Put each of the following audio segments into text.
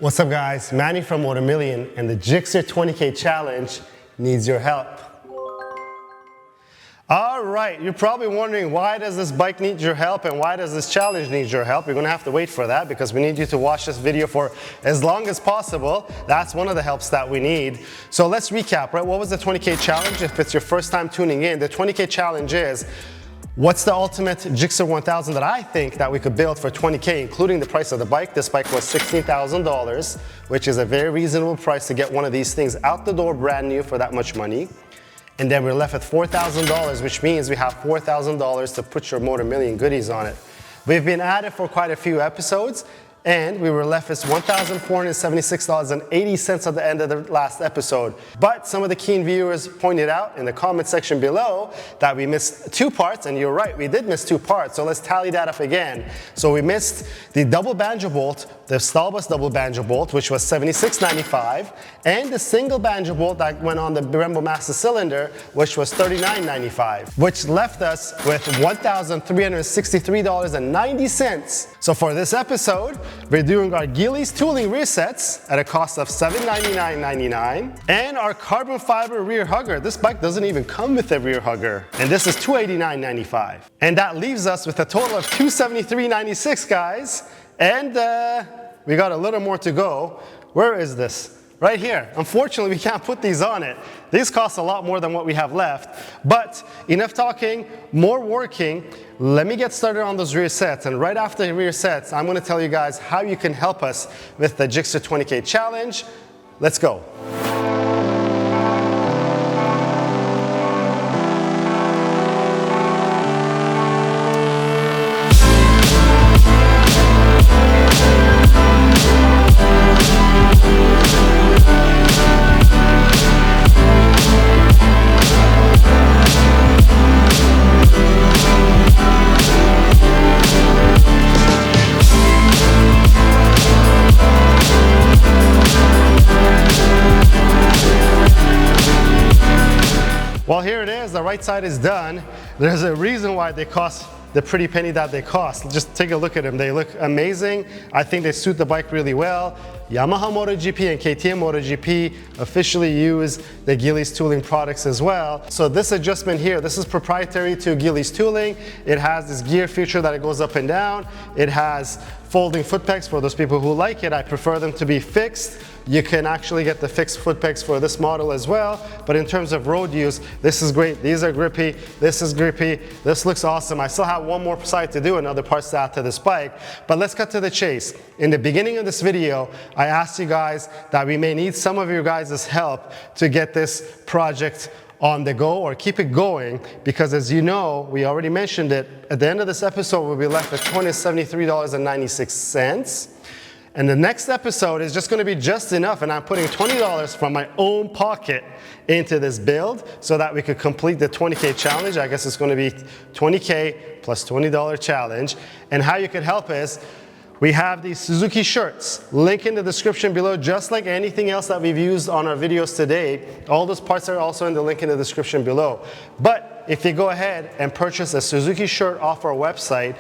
What's up guys, Manny from Motomillion, and the GSXR 20K challenge needs your help. All right, you're probably wondering, why does this bike need your help and why does this challenge need your help? You're gonna have to wait for that because we need you to watch this video for as long as possible. That's one of the helps that we need. So let's recap, right? What was the 20K challenge? If it's your first time tuning in, the 20K challenge is, what's the ultimate GSXR 1000 that I think that we could build for 20K, including the price of the bike? This bike was $16,000, which is a very reasonable price to get one of these things out the door brand new for that much money. And then we're left with $4,000, which means we have $4,000 to put your Motomillion goodies on it. We've been at it for quite a few episodes, and we were left with $1,476.80 at the end of the last episode. But some of the keen viewers pointed out in the comment section below that we missed two parts, and you're right, we did miss two parts, so let's tally that up again. So we missed the double banjo bolt, the stall bus double banjo bolt, which was $76.95, and the single banjo bolt that went on the Brembo Master cylinder, which was $39.95, which left us with $1,363.90. So for this episode, we're doing our Gilles Tooling rear sets at a cost of $799.99 and our carbon fiber rear hugger. This bike doesn't even come with a rear hugger, and this is $289.95. And that leaves us with a total of $273.96, guys. And we got a little more to go. Where is this? Right here. Unfortunately, we can't put these on it. These cost a lot more than what we have left. But enough talking, more working. Let me get started on those rear sets. And right after the rear sets, I'm going to tell you guys how you can help us with the GSXR 20K challenge. Let's go. Well, here it is, the right side is done. There's a reason why they cost the pretty penny that they cost. Just take a look at them. They look amazing. I think they suit the bike really well. Yamaha MotoGP and KTM MotoGP officially use the Gilles Tooling products as well. So this adjustment here, this is proprietary to Gilles Tooling. It has this gear feature that it goes up and down. It has folding foot pegs for those people who like it. I prefer them to be fixed. You can actually get the fixed foot pegs for this model as well. But in terms of road use, this is great. These are grippy. This is grippy. This looks awesome. I still have one more side to do and other parts to add to this bike. But let's cut to the chase. In the beginning of this video, I asked you guys that we may need some of your guys' help to get this project on the go or keep it going, because as you know, we already mentioned it, at the end of this episode we'll be left with $273.96. And the next episode is just going to be just enough, and I'm putting $20 from my own pocket into this build so that we could complete the 20K challenge. I guess it's going to be 20K plus $20 challenge. And how you could help is, we have these Suzuki shirts, link in the description below, just like anything else that we've used on our videos today. All those parts are also in the link in the description below. But if you go ahead and purchase a Suzuki shirt off our website,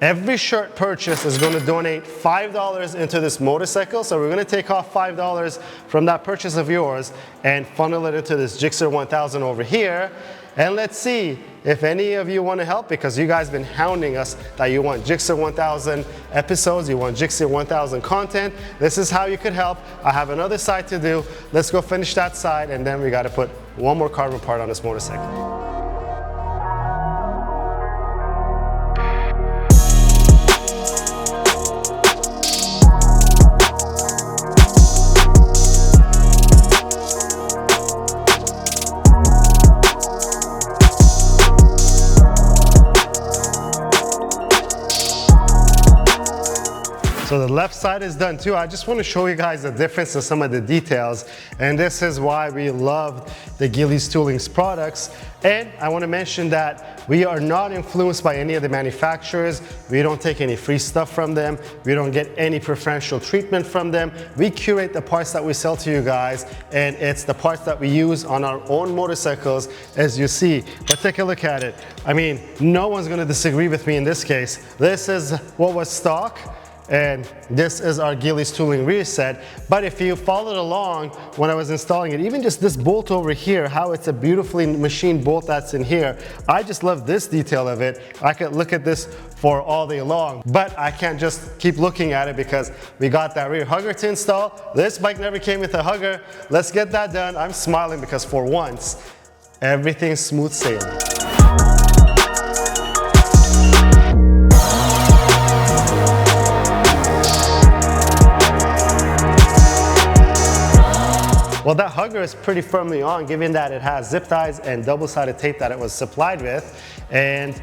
every shirt purchase is going to donate $5 into this motorcycle. So we're going to take off $5 from that purchase of yours and funnel it into this GSXR 1000 over here. And let's see if any of you want to help, because you guys have been hounding us that you want GSXR 1000 episodes, you want GSXR 1000 content. This is how you could help. I have another side to do. Let's go finish that side, and then we got to put one more carbon part on this motorcycle. So the left side is done too. I just want to show you guys the difference in some of the details, and this is why we love the Gilles Tooling's products. And I want to mention that we are not influenced by any of the manufacturers. We don't take any free stuff from them. We don't get any preferential treatment from them. We curate the parts that we sell to you guys, and it's the parts that we use on our own motorcycles, as you see. But take a look at it. I mean, no one's going to disagree with me in this case. This is what was stock. And this is our Gilles Tooling rear set. But if you followed along when I was installing it, even just this bolt over here, how it's a beautifully machined bolt that's in here, I just love this detail of it. I could look at this for all day long, but I can't just keep looking at it because we got that rear hugger to install. This bike never came with a hugger. Let's get that done. I'm smiling because for once, everything's smooth sailing. Well, that hugger is pretty firmly on, given that it has zip ties and double-sided tape that it was supplied with, and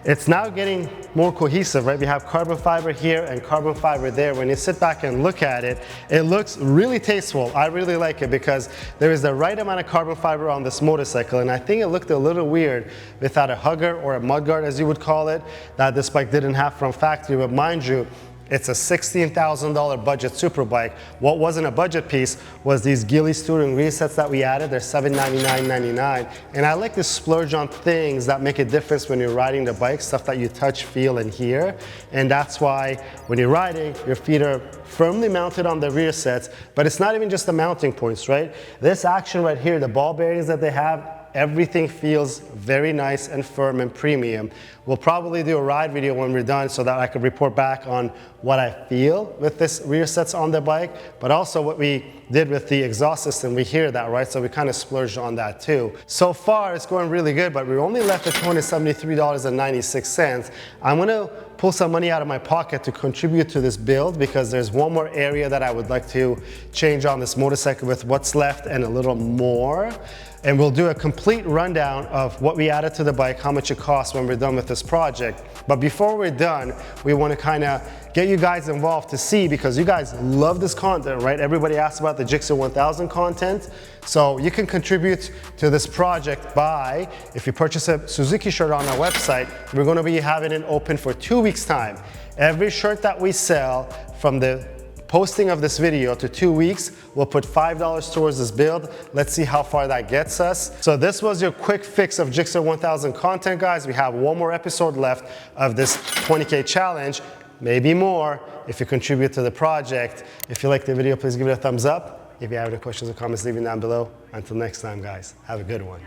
it's now getting more cohesive, right? We have carbon fiber here and carbon fiber there. When you sit back and look at it, it looks really tasteful. I really like it because there is the right amount of carbon fiber on this motorcycle, and I think it looked a little weird without a hugger or a mudguard, as you would call it, that this bike didn't have from factory. But mind you, it's a $16,000 budget Superbike. What wasn't a budget piece was these Gilles Tooling resets that we added. They're $799.99. And I like to splurge on things that make a difference when you're riding the bike, stuff that you touch, feel, and hear. And that's why when you're riding, your feet are firmly mounted on the rear sets, but it's not even just the mounting points, right? This action right here, the ball bearings that they have, everything feels very nice and firm and premium. We'll probably do a ride video when we're done so that I can report back on what I feel with this rear sets on the bike, but also what we did with the exhaust system. We hear that, right? So we kind of splurged on that too. So far, it's going really good, but we're only left at $273.96. I'm gonna pull some money out of my pocket to contribute to this build because there's one more area that I would like to change on this motorcycle with what's left and a little more. And we'll do a complete rundown of what we added to the bike, how much it costs when we're done with this project. But before we're done, we want to kind of get you guys involved to see, because you guys love this content, right? Everybody asks about the GSXR 1000 content. So you can contribute to this project by, if you purchase a Suzuki shirt on our website, we're going to be having it open for 2 weeks time. Every shirt that we sell from the posting of this video to 2 weeks, we'll put $5 towards this build. Let's see how far that gets us. So this was your quick fix of GSXR 1000 content, guys. We have one more episode left of this 20K challenge, maybe more if you contribute to the project. If you like the video, please give it a thumbs up. If you have any questions or comments, leave them down below. Until next time, guys, have a good one.